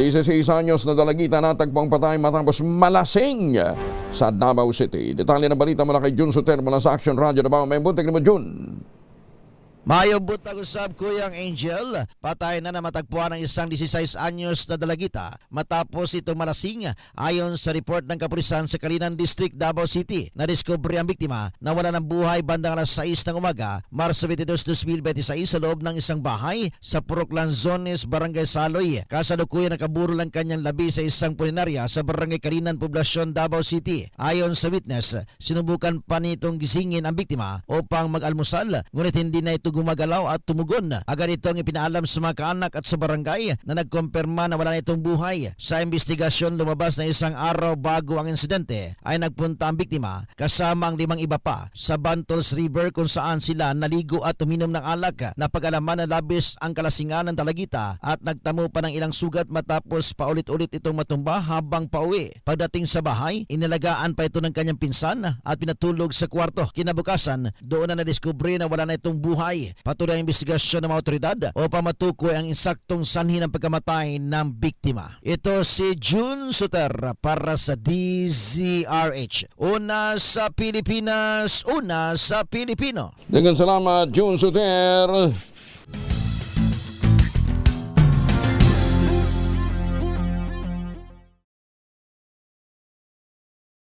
16 anyos na dalagita natagpong patay matapos malasing sa Davao City. Detalye ng balita mula kay Jun Soter mula sa Action Radio Davao. May buntik ni mo, Jun. Mayong butang usab Kuyang Angel, patay na matagpuan ng isang 16 anyos na dalagita matapos itong malasing. Ayon sa report ng kapulisan sa Kalinan District, Davao City, nadiskubre ang biktima na wala ng buhay bandang alas 6 ng umaga, Marso 22, 2026 sa loob ng isang bahay sa Purok Lanzones, Barangay Saloy. Kasalukuyan nakaburo lang kanyang labi sa isang pulinarya sa Barangay Kalinan, Poblasyon, Davao City. Ayon sa witness, sinubukan pa nitong gisingin ang biktima upang mag-almusal, ngunit hindi na ito gumagalaw at tumugon. Agad itong ipinaalam sa mga kaanak at sa barangay na nagkumpirma na wala na itong buhay. Sa investigasyon, lumabas na isang araw bago ang insidente ay nagpunta ang biktima kasama ang 5 iba pa sa Bantols River kung saan sila naligo at uminom ng alak. Napag-alaman na labis ang kalasingan ng dalagita at nagtamo pa ng ilang sugat matapos paulit-ulit itong matumba habang pauwi. Pagdating sa bahay, inalagaan pa ito ng kanyang pinsan at pinatulog sa kwarto. Kinabukasan, doon na nadiskubre na wala na itong buhay. Patuloy ang investigasyon ng mga otoridad upang matukoy ang insaktong sanhi ng pagkamatay ng biktima. Ito si Jun Soter para sa DZRH. Una sa Pilipinas, una sa Pilipino. Dengan salamat, Jun Soter.